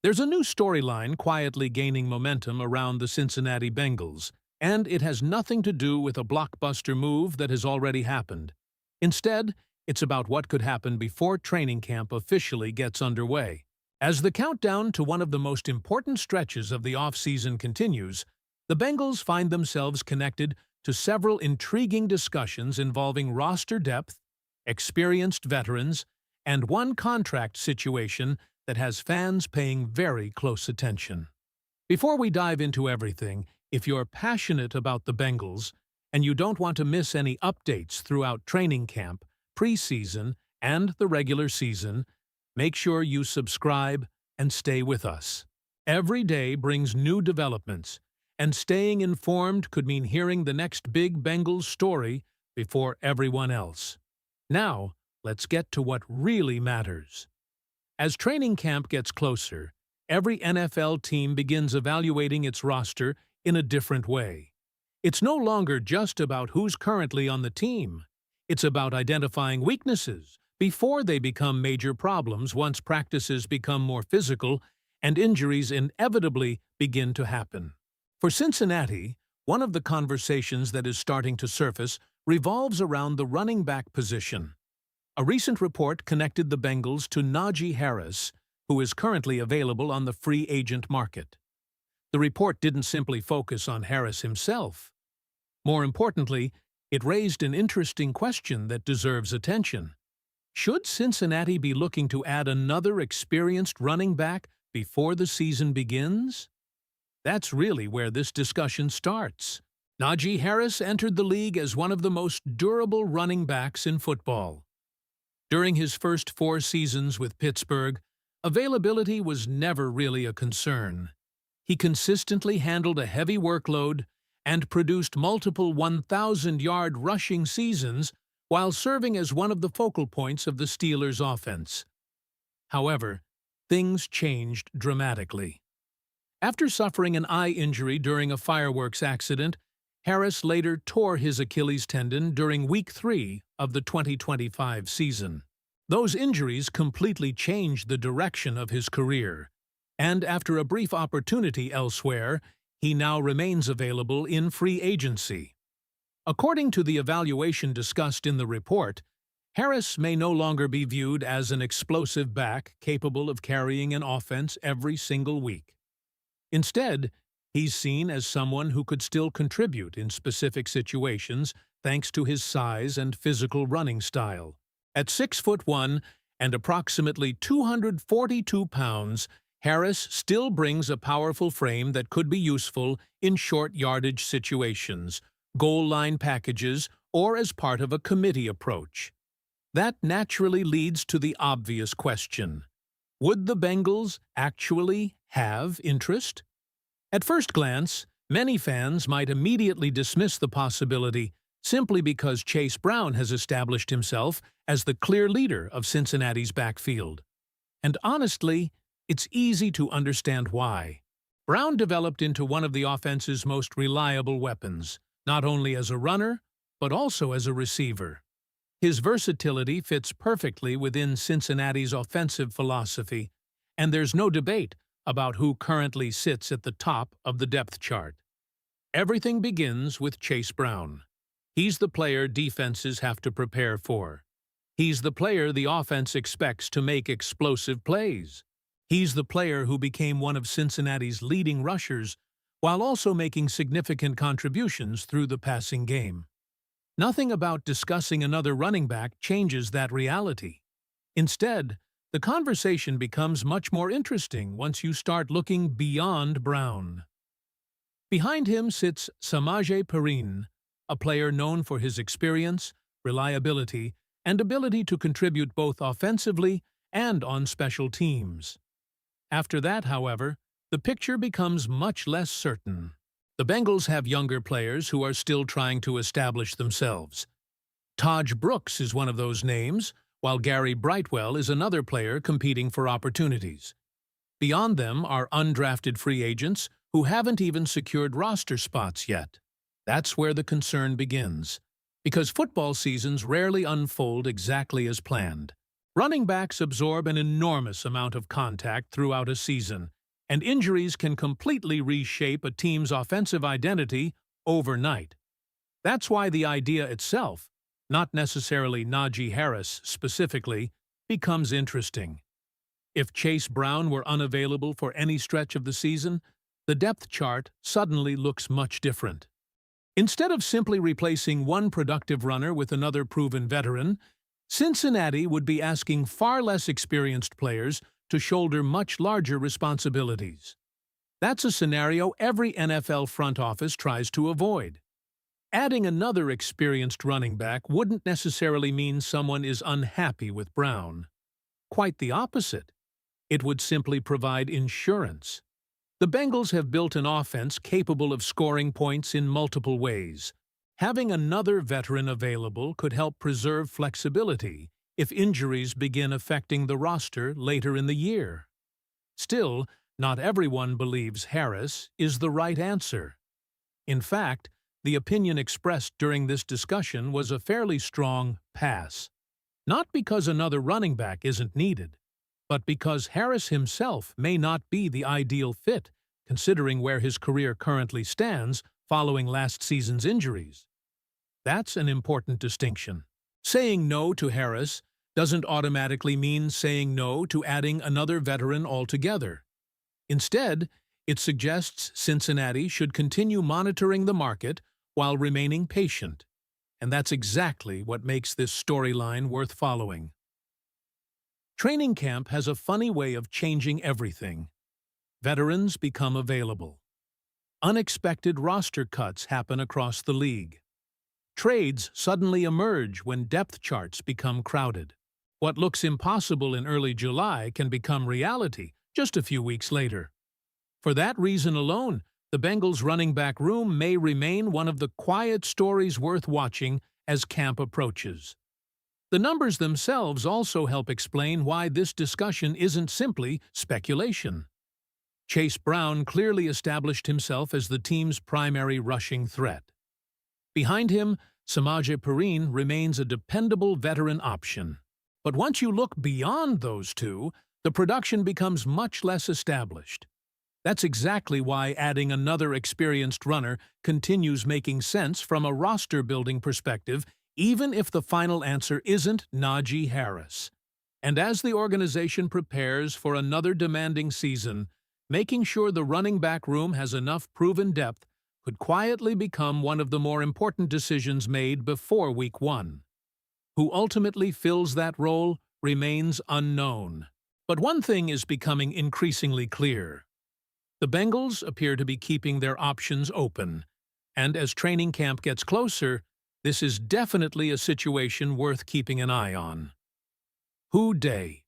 There's a new storyline quietly gaining momentum around the Cincinnati Bengals, and it has nothing to do with a blockbuster move that has already happened. Instead, it's about what could happen before training camp officially gets underway. As the countdown to one of the most important stretches of the offseason continues, the Bengals find themselves connected to several intriguing discussions involving roster depth, experienced veterans, and one contract situation that has fans paying very close attention. Before we dive into everything, if you're passionate about the Bengals and you don't want to miss any updates throughout training camp, preseason, and the regular season, make sure you subscribe and stay with us. Every day brings new developments, and staying informed could mean hearing the next big Bengals story before everyone else. Now, let's get to what really matters. As training camp gets closer, every NFL team begins evaluating its roster in a different way. It's no longer just about who's currently on the team. It's about identifying weaknesses before they become major problems once practices become more physical and injuries inevitably begin to happen. For Cincinnati, one of the conversations that is starting to surface revolves around the running back position. A recent report connected the Bengals to Najee Harris, who is currently available on the free agent market. The report didn't simply focus on Harris himself. More importantly, it raised an interesting question that deserves attention. Should Cincinnati be looking to add another experienced running back before the season begins? That's really where this discussion starts. Najee Harris entered the league as one of the most durable running backs in football. During his first 4 seasons with Pittsburgh, availability was never really a concern. He consistently handled a heavy workload and produced multiple 1,000-yard rushing seasons while serving as one of the focal points of the Steelers' offense. However, things changed dramatically. After suffering an eye injury during a fireworks accident, Harris later tore his Achilles tendon during Week 3 of the 2025 season. Those injuries completely changed the direction of his career, and after a brief opportunity elsewhere, he now remains available in free agency. According to the evaluation discussed in the report, Harris may no longer be viewed as an explosive back capable of carrying an offense every single week. Instead, he's seen as someone who could still contribute in specific situations thanks to his size and physical running style. At 6'1" and approximately 242 pounds, Harris still brings a powerful frame that could be useful in short yardage situations, goal line packages, or as part of a committee approach. That naturally leads to the obvious question: would the Bengals actually have interest? At first glance, many fans might immediately dismiss the possibility simply because Chase Brown has established himself as the clear leader of Cincinnati's backfield. And honestly, it's easy to understand why. Brown developed into one of the offense's most reliable weapons, not only as a runner, but also as a receiver. His versatility fits perfectly within Cincinnati's offensive philosophy, and there's no debate about who currently sits at the top of the depth chart. Everything begins with Chase Brown. He's the player defenses have to prepare for. He's the player the offense expects to make explosive plays. He's the player who became one of Cincinnati's leading rushers while also making significant contributions through the passing game. Nothing about discussing another running back changes that reality. Instead, the conversation becomes much more interesting once you start looking beyond Brown. Behind him sits Samaje Perine, a player known for his experience, reliability, and ability to contribute both offensively and on special teams. After that, however, the picture becomes much less certain. The Bengals have younger players who are still trying to establish themselves. Taj Brooks is one of those names, while Gary Brightwell is another player competing for opportunities. Beyond them are undrafted free agents who haven't even secured roster spots yet. That's where the concern begins, because football seasons rarely unfold exactly as planned. Running backs absorb an enormous amount of contact throughout a season, and injuries can completely reshape a team's offensive identity overnight. That's why the idea itself, not necessarily Najee Harris specifically, becomes interesting. If Chase Brown were unavailable for any stretch of the season, the depth chart suddenly looks much different. Instead of simply replacing one productive runner with another proven veteran, Cincinnati would be asking far less experienced players to shoulder much larger responsibilities. That's a scenario every NFL front office tries to avoid. Adding another experienced running back wouldn't necessarily mean someone is unhappy with Brown. Quite the opposite. It would simply provide insurance. The Bengals have built an offense capable of scoring points in multiple ways. Having another veteran available could help preserve flexibility if injuries begin affecting the roster later in the year. Still, not everyone believes Harris is the right answer. In fact, the opinion expressed during this discussion was a fairly strong pass. Not because another running back isn't needed, but because Harris himself may not be the ideal fit, considering where his career currently stands following last season's injuries. That's an important distinction. Saying no to Harris doesn't automatically mean saying no to adding another veteran altogether. Instead, it suggests Cincinnati should continue monitoring the market while remaining patient. And that's exactly what makes this storyline worth following. Training camp has a funny way of changing everything. Veterans become available. Unexpected roster cuts happen across the league. Trades suddenly emerge when depth charts become crowded. What looks impossible in early July can become reality just a few weeks later. For that reason alone, the Bengals' running back room may remain one of the quiet stories worth watching as camp approaches. The numbers themselves also help explain why this discussion isn't simply speculation. Chase Brown clearly established himself as the team's primary rushing threat. Behind him, Samaje Perine remains a dependable veteran option. But once you look beyond those two, the production becomes much less established. That's exactly why adding another experienced runner continues making sense from a roster-building perspective, even if the final answer isn't Najee Harris. And as the organization prepares for another demanding season, making sure the running back room has enough proven depth could quietly become one of the more important decisions made before Week 1. Who ultimately fills that role remains unknown. But one thing is becoming increasingly clear. The Bengals appear to be keeping their options open, and as training camp gets closer, this is definitely a situation worth keeping an eye on. Who Day.